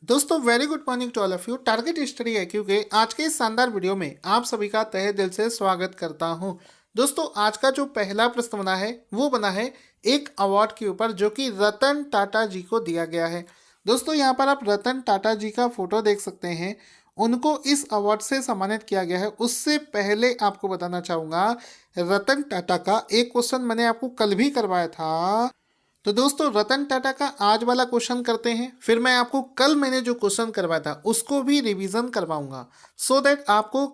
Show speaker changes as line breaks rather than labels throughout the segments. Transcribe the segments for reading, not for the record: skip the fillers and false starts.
दोस्तों very good morning to all of you. Target study है क्योंकि आज के इस शानदार वीडियो में आप सभी का तहे दिल से स्वागत करता हूं। दोस्तों आज का जो पहला प्रश्न बना है वो बना है एक अवार्ड के ऊपर जो कि रतन टाटा जी को दिया गया है। दोस्तों यहाँ पर आप रतन टाटा जी का फोटो देख सकते हैं। उनको इस अवार्ड से सम्मानित किया गया है। उससे पहले आपको बताना चाहूँगा रतन टाटा का एक क्वेश्चन मैंने आपको कल भी करवाया था। तो दोस्तों रतन टाटा का आज वाला क्वेश्चन करते हैं, फिर मैं आपको कल मैंने जो क्वेश्चन करवाया था उसको भी रिवीजन करवाऊंगा सो दैट आपको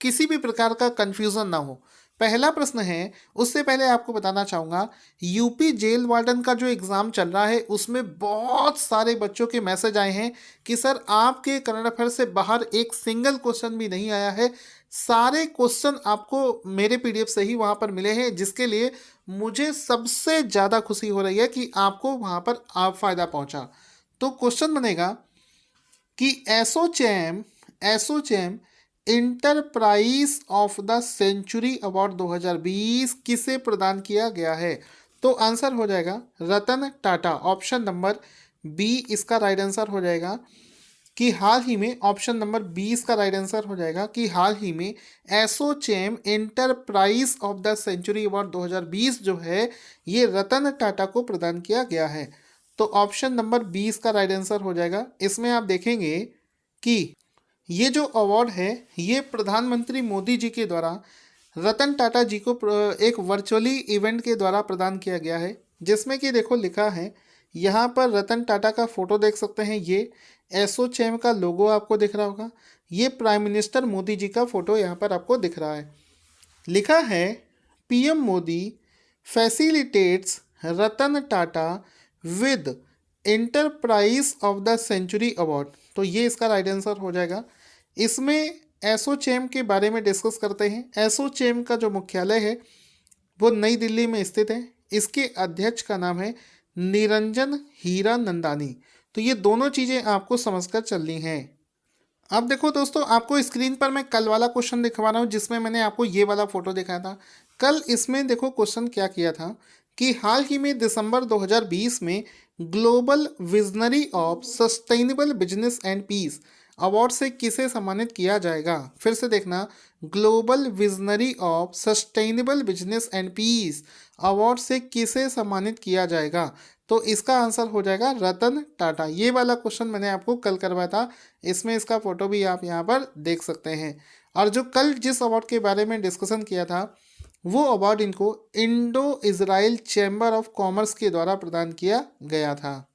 किसी भी प्रकार का कंफ्यूजन ना हो। पहला प्रश्न है, उससे पहले आपको बताना चाहूँगा यूपी जेल वार्डन का जो एग्ज़ाम चल रहा है उसमें बहुत सारे बच्चों के मैसेज आए हैं कि सर आपके करंट अफेयर से बाहर एक सिंगल क्वेश्चन भी नहीं आया है। सारे क्वेश्चन आपको मेरे पीडीएफ से ही वहाँ पर मिले हैं, जिसके लिए मुझे सबसे ज़्यादा खुशी हो रही है कि आपको वहाँ पर आप फ़ायदा पहुँचा। तो क्वेश्चन बनेगा कि ASSOCHAM enterprise of the century award 2020 किसे प्रदान किया गया है। तो आंसर हो जाएगा Ratan Tata. Option number B इसका राइट आंसर हो जाएगा कि हाल ही में, ऑप्शन नंबर 20 का राइट आंसर हो जाएगा कि हाल ही में ASSOCHAM enterprise of the century award 2020 जो है ये रतन टाटा को प्रदान किया गया है। तो ऑप्शन नंबर 20 का राइट आंसर हो जाएगा। इसमें आप देखेंगे कि ये जो अवार्ड है ये प्रधानमंत्री मोदी जी के द्वारा रतन टाटा जी को एक वर्चुअली इवेंट के द्वारा प्रदान किया गया है, जिसमें कि देखो लिखा है यहाँ पर रतन टाटा का फोटो देख सकते हैं। ये एसोचैम का लोगो आपको दिख रहा होगा। ये प्राइम मिनिस्टर मोदी जी का फोटो यहाँ पर आपको दिख रहा है। लिखा है PM Modi facilitates Ratan Tata with enterprise of the century award. तो ये इसका राइट आंसर हो जाएगा। इसमें एसोचैम के बारे में डिस्कस करते हैं। एसोचैम का जो मुख्यालय है वो नई दिल्ली में स्थित है। इसके अध्यक्ष का नाम है निरंजन हीरानंदानी। तो ये दोनों चीज़ें आपको समझकर चलनी हैं। अब देखो दोस्तों, आपको स्क्रीन पर मैं कल वाला क्वेश्चन दिखवा रहा हूँ जिसमें मैंने आपको ये वाला फोटो दिखाया था। कल इसमें देखो क्वेश्चन क्या किया था कि हाल ही में दिसंबर 2020 में global visionary of sustainable business and peace award से किसे सम्मानित किया जाएगा। फिर से देखना, global visionary of sustainable business and peace award से किसे सम्मानित किया जाएगा। तो इसका आंसर हो जाएगा रतन टाटा। ये वाला क्वेश्चन मैंने आपको कल करवाया था। इसमें इसका फोटो भी आप यहाँ पर देख सकते हैं। और जो कल जिस अवार्ड के बारे में डिस्कशन किया था वो अवार्ड इनको Indo Israel chamber of commerce के द्वारा प्रदान किया गया था।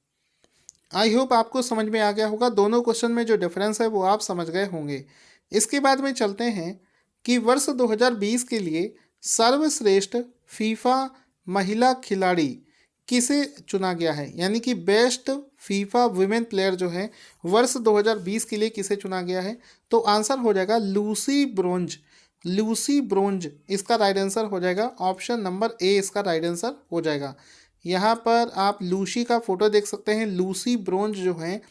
आई होप आपको समझ में आ गया होगा। दोनों क्वेश्चन में जो डिफरेंस है वो आप समझ गए होंगे। इसके बाद में चलते हैं कि वर्ष 2020 के लिए सर्वश्रेष्ठ फीफा महिला खिलाड़ी किसे चुना गया है, यानी कि बेस्ट फीफा वुमेन प्लेयर जो है वर्ष 2020 के लिए किसे चुना गया है। तो आंसर हो जाएगा लूसी ब्रोंज। लूसी ब्रोंज इसका राइट आंसर हो जाएगा। ऑप्शन नंबर ए इसका राइट आंसर हो जाएगा। यहाँ पर आप लूसी का फोटो देख सकते हैं। लूसी ब्रोंज जो है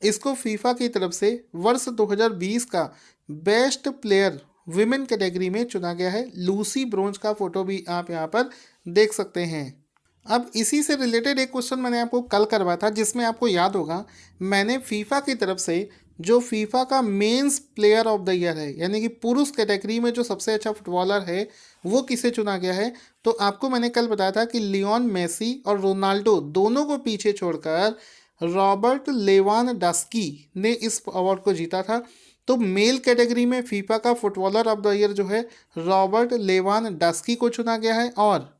इसको फीफा की तरफ से वर्ष 2020 का बेस्ट प्लेयर विमेन कैटेगरी में चुना गया है। लूसी ब्रोंज का फोटो भी आप यहाँ पर देख सकते हैं। अब इसी से रिलेटेड एक क्वेश्चन मैंने आपको कल करवाया था जिसमें आपको याद होगा मैंने फीफा की तरफ से जो फीफा का men's player of the year है, यानी कि पुरुष कैटेगरी में जो सबसे अच्छा फुटबॉलर है वो किसे चुना गया है। तो आपको मैंने कल बताया था कि लियोन मेसी और रोनाल्डो दोनों को पीछे छोड़कर रॉबर्ट लेवानडस्की ने इस अवार्ड को जीता था। तो मेल कैटेगरी में फीफा का फुटबॉलर ऑफ द ईयर जो है रॉबर्ट लेवानडस्की को चुना गया है। और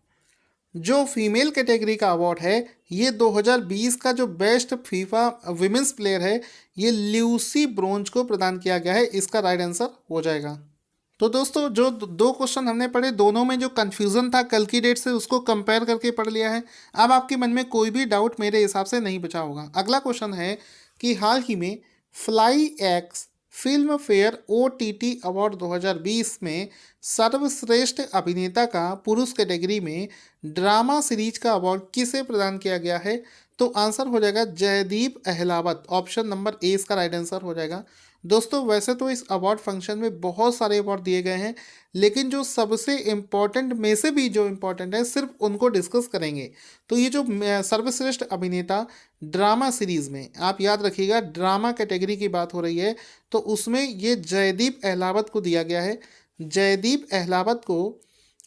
जो फीमेल कैटेगरी का अवार्ड है ये 2020 का जो बेस्ट फीफा विमेंस प्लेयर है ये ल्यूसी ब्रोंज को प्रदान किया गया है। इसका राइट आंसर हो जाएगा। तो दोस्तों जो दो क्वेश्चन हमने पढ़े दोनों में जो कन्फ्यूज़न था कल की डेट से उसको कंपेयर करके पढ़ लिया है। अब आपके मन में कोई भी डाउट मेरे हिसाब से नहीं बचा होगा। अगला क्वेश्चन है कि हाल ही में fly x film fair OTT award 2020 में सर्वश्रेष्ठ अभिनेता का पुरुष कैटेगरी में ड्रामा सीरीज का अवार्ड किसे प्रदान किया गया है। तो आंसर हो जाएगा Jaideep Ahlawat. Option number A इसका राइट आंसर हो जाएगा। दोस्तों वैसे तो इस अवार्ड फंक्शन में बहुत सारे अवार्ड दिए गए हैं, लेकिन जो सबसे इम्पोर्टेंट में से भी जो इम्पोर्टेंट है सिर्फ उनको डिस्कस करेंगे। तो ये जो सर्वश्रेष्ठ अभिनेता ड्रामा सीरीज में, आप याद रखिएगा ड्रामा कैटेगरी की बात हो रही है, तो उसमें ये जयदीप अहलावत को दिया गया है। जयदीप अहलावत को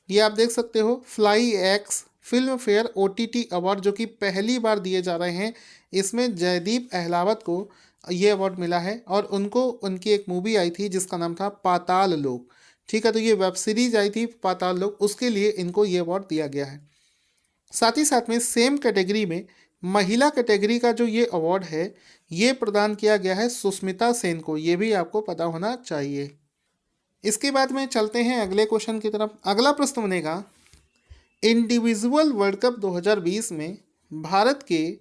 ये आप देख सकते हो fly x film fair OTT award जो कि पहली बार दिए जा रहे हैं, इसमें जयदीप अहलावत को ये अवार्ड मिला है। और उनको उनकी एक मूवी आई थी जिसका नाम था पाताल लोक, ठीक है, तो ये वेब सीरीज आई थी पाताल लोक, उसके लिए इनको ये अवार्ड दिया गया है। साथ ही साथ में सेम कैटेगरी में महिला कैटेगरी का जो ये अवार्ड है ये प्रदान किया गया है सुष्मिता सेन को, ये भी आपको पता होना चाहिए। इसके बाद में चलते हैं अगले क्वेश्चन की तरफ। अगला प्रश्न बनेगा, इंडिविजुअल वर्ल्ड कप 2020 में भारत के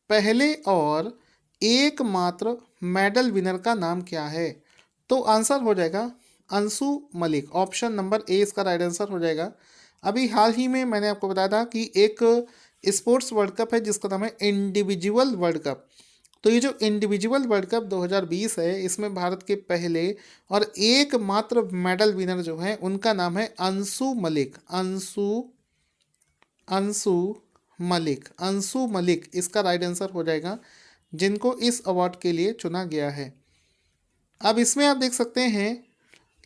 पहले और एकमात्र मेडल विनर का नाम क्या है? तो आंसर हो जाएगा Anshu Malik, option number A इसका राइट आंसर हो जाएगा। अभी हाल ही में मैंने आपको बताया था कि एक स्पोर्ट्स वर्ल्ड कप है जिसका नाम है इंडिविजुअल वर्ल्ड कप। तो ये जो इंडिविजुअल वर्ल्ड कप 2020 है इसमें भारत के पहले और एकमात्र मेडल विनर जो है उनका नाम है अंशु मलिक। अंशु मलिक इसका राइट आंसर हो जाएगा, जिनको इस अवार्ड के लिए चुना गया है। अब इसमें आप देख सकते हैं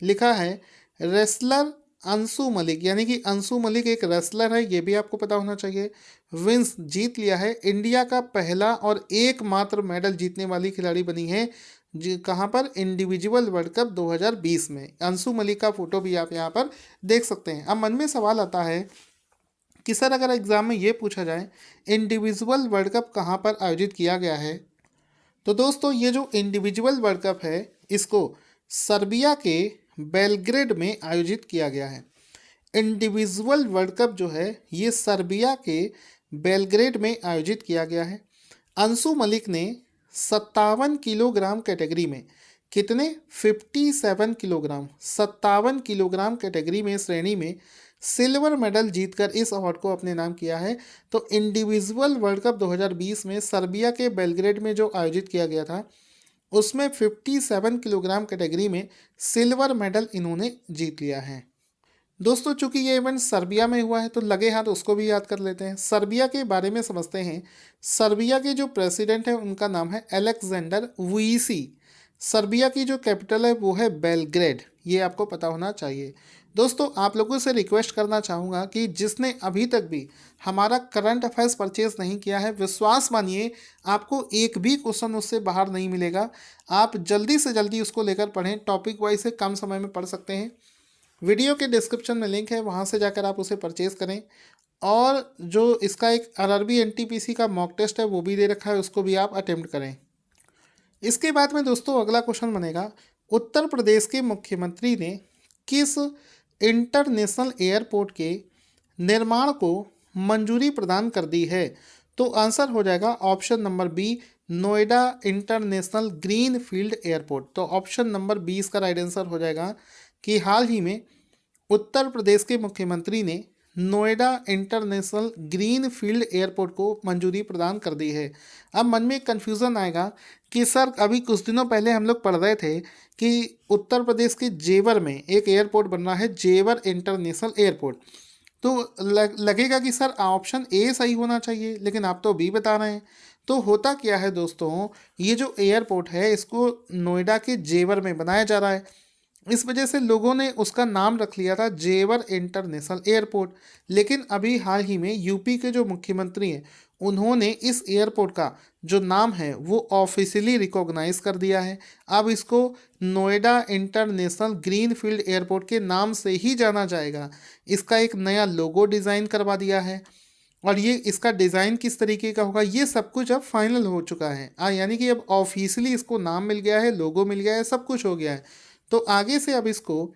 लिखा है रेसलर अंशु मलिक, यानी कि अंशु मलिक एक रेसलर है, ये भी आपको पता होना चाहिए। विंस जीत लिया है, इंडिया का पहला और एकमात्र मेडल जीतने वाली खिलाड़ी बनी है जी, कहाँ पर? इंडिविजुअल वर्ल्ड कप 2020 में। अंशु मलिक का फोटो भी आप यहाँ पर देख सकते हैं। अब मन में सवाल आता है कि सर अगर एग्जाम में ये पूछा जाए इंडिविजुअल वर्ल्ड कप कहाँ पर आयोजित किया गया है, तो दोस्तों ये जो इंडिविजुअल वर्ल्ड कप है इसको सर्बिया के बेलग्रेड में आयोजित किया गया है। इंडिविजुअल वर्ल्ड कप जो है ये सर्बिया के बेलग्रेड में आयोजित किया गया है। अंशु मलिक ने 57 किलोग्राम कैटेगरी में कितने? 57 किलोग्राम, 57 किलोग्राम कैटेगरी में श्रेणी में सिल्वर मेडल जीतकर इस अवार्ड को अपने नाम किया है। तो इंडिविजुअल वर्ल्ड कप 2020 में सर्बिया के बेलग्रेड में जो आयोजित किया गया था उसमें 57 किलोग्राम कैटेगरी में सिल्वर मेडल इन्होंने जीत लिया है। दोस्तों चूंकि ये इवेंट सर्बिया में हुआ है तो लगे हाथ उसको भी याद कर लेते हैं। सर्बिया के बारे में समझते हैं। सर्बिया के जो प्रेसिडेंट है उनका नाम है अलेक्जेंडर वुइसी। सर्बिया की जो कैपिटल है वो है बेलग्रेड, ये आपको पता होना चाहिए। दोस्तों आप लोगों से रिक्वेस्ट करना चाहूँगा कि जिसने अभी तक भी हमारा करंट अफेयर्स परचेज नहीं किया है, विश्वास मानिए आपको एक भी क्वेश्चन उससे बाहर नहीं मिलेगा। आप जल्दी से जल्दी उसको लेकर पढ़ें, टॉपिक वाइज से कम समय में पढ़ सकते हैं। वीडियो के डिस्क्रिप्शन में लिंक है, वहाँ से जाकर आप उसे परचेज़ करें। और जो इसका एक RRB NTPC का मॉक टेस्ट है वो भी दे रखा है, उसको भी आप अटेम्प्ट करें। इसके बाद में दोस्तों अगला क्वेश्चन बनेगा, उत्तर प्रदेश के मुख्यमंत्री ने किस इंटरनेशनल एयरपोर्ट के निर्माण को मंजूरी प्रदान कर दी है? तो आंसर हो जाएगा option number B, Noida international greenfield airport. तो ऑप्शन नंबर बी इसका राइट आंसर हो जाएगा कि हाल ही में उत्तर प्रदेश के मुख्यमंत्री ने Noida international greenfield airport को मंजूरी प्रदान कर दी है। अब मन में एक कन्फ्यूज़न आएगा कि सर अभी कुछ दिनों पहले हम लोग पढ़ रहे थे कि उत्तर प्रदेश के जेवर में एक एयरपोर्ट बन रहा है, जेवर इंटरनेशनल एयरपोर्ट। तो लगेगा कि सर ऑप्शन ए सही होना चाहिए, लेकिन आप तो बी बता रहे हैं। तो होता क्या है दोस्तों, ये जो एयरपोर्ट है इसको नोएडा के जेवर में बनाया जा रहा है, इस वजह से लोगों ने उसका नाम रख लिया था जेवर इंटरनेशनल एयरपोर्ट। लेकिन अभी हाल ही में यूपी के जो मुख्यमंत्री हैं उन्होंने इस एयरपोर्ट का जो नाम है वो ऑफिशियली रिकॉग्नाइज कर दिया है। अब इसको Noida international greenfield airport के नाम से ही जाना जाएगा। इसका एक नया लोगो डिज़ाइन करवा दिया है और ये इसका डिज़ाइन किस तरीके का होगा ये सब कुछ अब फाइनल हो चुका है। यानी कि अब ऑफिशियली इसको नाम मिल गया है, लोगो मिल गया है, सब कुछ हो गया है। तो आगे से अब इसको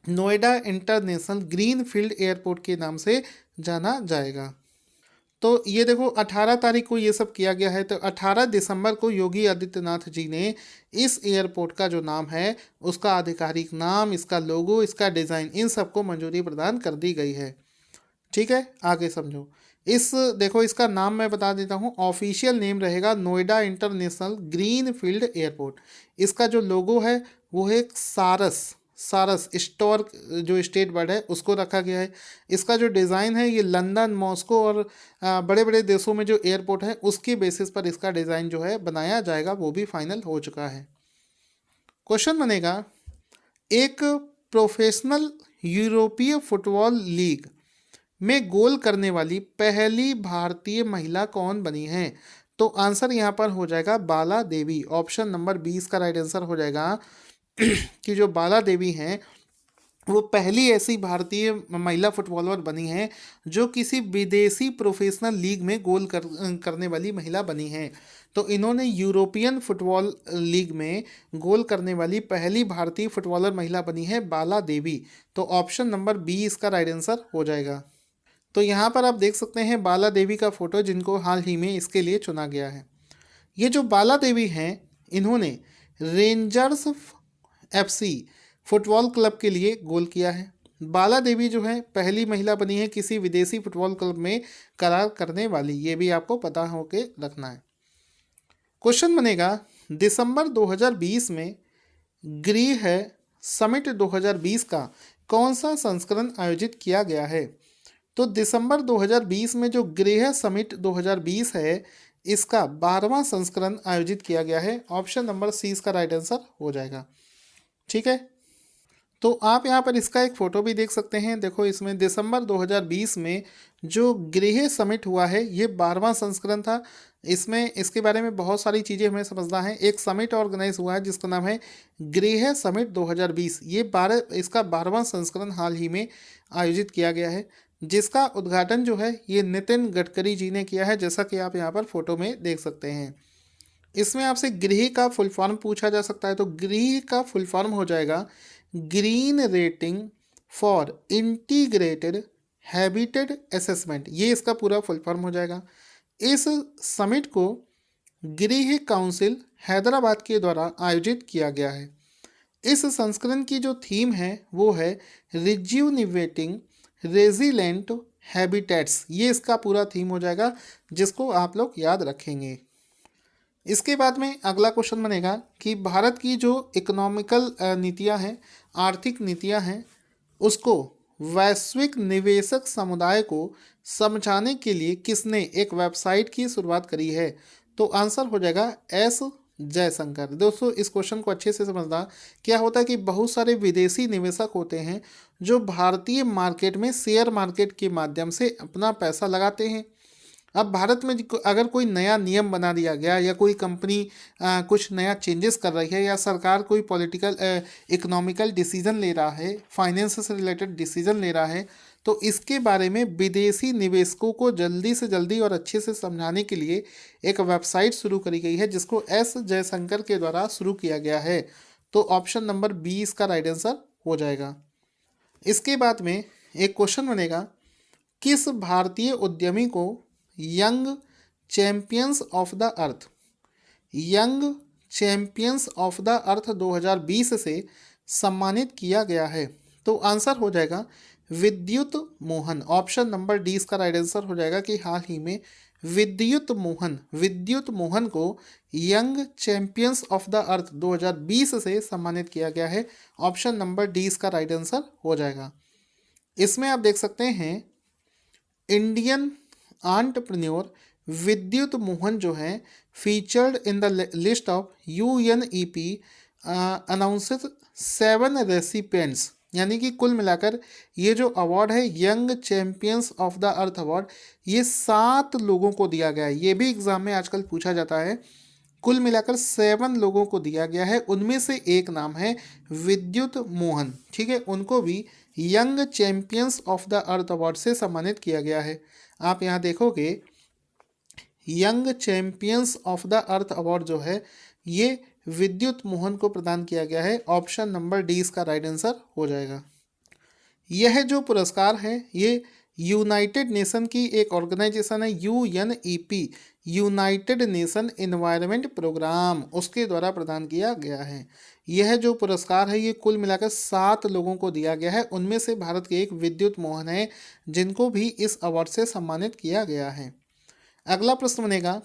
Noida international greenfield airport के नाम से जाना जाएगा। तो ये देखो 18 तारीख को ये सब किया गया है। तो 18 दिसंबर को योगी आदित्यनाथ जी ने इस एयरपोर्ट का जो नाम है उसका आधिकारिक नाम, इसका लोगो, इसका डिज़ाइन, इन सबको मंजूरी प्रदान कर दी गई है। ठीक है, आगे समझो। इस देखो इसका नाम मैं बता देता हूँ, ऑफिशियल नेम रहेगा Noida international greenfield airport. इसका जो लोगो है वो है एक सारस, सारस स्टोर जो स्टेट बर्ड है उसको रखा गया है। इसका जो डिज़ाइन है ये लंदन, मॉस्को और बड़े बड़े देशों में जो एयरपोर्ट है उसके बेसिस पर इसका डिज़ाइन जो है बनाया जाएगा, वो भी फाइनल हो चुका है। क्वेश्चन बनेगा, एक प्रोफेशनल यूरोपीय फुटबॉल लीग में गोल करने वाली पहली भारतीय महिला कौन बनी है? तो आंसर यहाँ पर हो जाएगा बाला देवी। ऑप्शन नंबर 20 का राइट आंसर हो जाएगा कि जो बाला देवी हैं वो पहली ऐसी भारतीय महिला फुटबॉलर बनी है जो किसी विदेशी प्रोफेशनल लीग में करने वाली महिला बनी है। तो इन्होंने यूरोपियन फुटबॉल लीग में गोल करने वाली पहली भारतीय फुटबॉलर महिला बनी है बाला देवी। तो ऑप्शन नंबर बी इसका राइट आंसर हो जाएगा। तो यहाँ पर आप देख सकते हैं बाला देवी का फोटो, जिनको हाल ही में इसके लिए चुना गया है। ये जो बाला देवी हैं इन्होंने रेंजर्स एफसी फुटबॉल क्लब के लिए गोल किया है। बाला देवी जो है पहली महिला बनी है किसी विदेशी फुटबॉल क्लब में करार करने वाली, ये भी आपको पता हो के रखना है। क्वेश्चन बनेगा, दिसंबर 2020 में गृह समिट 2020 का कौन सा संस्करण आयोजित किया गया है? तो दिसंबर 2020 में जो गृह समिट 2020 है इसका 12वां संस्करण आयोजित किया गया है। ऑप्शन नंबर सी इसका राइट आंसर हो जाएगा। ठीक है, तो आप यहाँ पर इसका एक फ़ोटो भी देख सकते हैं। देखो इसमें दिसंबर 2020 में जो गृह समिट हुआ है ये 12वां संस्करण था। इसमें इसके बारे में बहुत सारी चीज़ें हमें समझना है। एक समिट ऑर्गेनाइज हुआ है जिसका नाम है गृह समिट 2020। ये इसका 12वां संस्करण हाल ही में आयोजित किया गया है, जिसका उद्घाटन जो है ये नितिन गडकरी जी ने किया है, जैसा कि आप यहाँ पर फोटो में देख सकते हैं। इसमें आपसे गृह का फुल फॉर्म पूछा जा सकता है, तो गृह का फुल फॉर्म हो जाएगा green rating for integrated habitat assessment. ये इसका पूरा फुल फॉर्म हो जाएगा। इस समिट को गृह काउंसिल हैदराबाद के द्वारा आयोजित किया गया है। इस संस्करण की जो थीम है वो है रिज्यूनिवेटिंग रेजिलेंट हैबिटेट्स। ये इसका पूरा थीम हो जाएगा, जिसको आप लोग याद रखेंगे। इसके बाद में अगला क्वेश्चन बनेगा कि भारत की जो इकोनॉमिकल नीतियां हैं, आर्थिक नीतियां हैं, उसको वैश्विक निवेशक समुदाय को समझाने के लिए किसने एक वेबसाइट की शुरुआत करी है? तो आंसर हो जाएगा एस जयशंकर। दोस्तों इस क्वेश्चन को अच्छे से समझना। क्या होता है कि बहुत सारे विदेशी निवेशक होते हैं जो भारतीय मार्केट में शेयर मार्केट के माध्यम से अपना पैसा लगाते हैं। अब भारत में अगर कोई नया नियम बना दिया गया या कोई कंपनी कुछ नया चेंजेस कर रही है या सरकार कोई पॉलिटिकल इकोनॉमिकल डिसीजन ले रहा है, फाइनेंस से रिलेटेड डिसीजन ले रहा है, तो इसके बारे में विदेशी निवेशकों को जल्दी से जल्दी और अच्छे से समझाने के लिए एक वेबसाइट शुरू करी गई है, जिसको एस जयशंकर के द्वारा शुरू किया गया है। तो ऑप्शन नंबर बी इसका राइट आंसर हो जाएगा। इसके बाद में एक क्वेश्चन बनेगा, किस भारतीय उद्यमी को young champions of the earth young champions of the earth 2020 से सम्मानित किया गया है? तो आंसर हो जाएगा विद्युत मोहन। ऑप्शन नंबर डी इसका राइट आंसर हो जाएगा कि हाल ही में विद्युत मोहन को young champions of the earth 2020 से सम्मानित किया गया है। ऑप्शन नंबर डी इसका राइट आंसर हो जाएगा। इसमें आप देख सकते हैं इंडियन एंटरप्रेन्योर विद्युत मोहन जो है featured in the list of UNEP announces 7 recipients, यानी कि कुल मिलाकर ये जो अवार्ड है young champions of the earth award, ये 7 लोगों को दिया गया है। ये भी एग्जाम में आजकल पूछा जाता है। कुल मिलाकर 7 लोगों को दिया गया है, उनमें से एक नाम है विद्युत मोहन। ठीक है, उनको भी young champions of the earth award से सम्मानित किया गया है। आप यहाँ देखोगे young champions of the earth award जो है ये विद्युत मोहन को प्रदान किया गया है। ऑप्शन नंबर डी इसका राइट आंसर हो जाएगा। यह जो पुरस्कार है ये यूनाइटेड नेशन की एक ऑर्गेनाइजेशन है UNEP, united nation environment programme, उसके द्वारा प्रदान किया गया है। यह जो पुरस्कार है ये कुल मिलाकर 7 लोगों को दिया गया है, उनमें से भारत के एक विद्युत मोहन है जिनको भी इस अवार्ड से सम्मानित किया गया है। अगला प्रश्न बनेगा,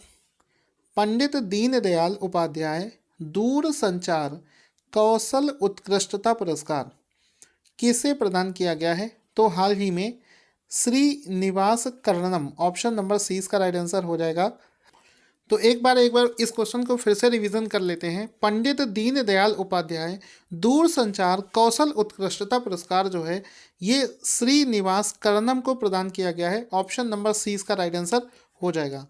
पंडित दीनदयाल उपाध्याय दूर संचार कौशल उत्कृष्टता पुरस्कार किसे प्रदान किया गया है? तो हाल ही में Srinivas Karnam, option number C इसका राइट आंसर हो जाएगा। तो एक बार इस क्वेश्चन को फिर से रिवीजन कर लेते हैं। पंडित दीनदयाल उपाध्याय दूर संचार कौशल उत्कृष्टता पुरस्कार जो है ये श्रीनिवास कर्णम को प्रदान किया गया है। ऑप्शन नंबर सी इसका राइट आंसर हो जाएगा।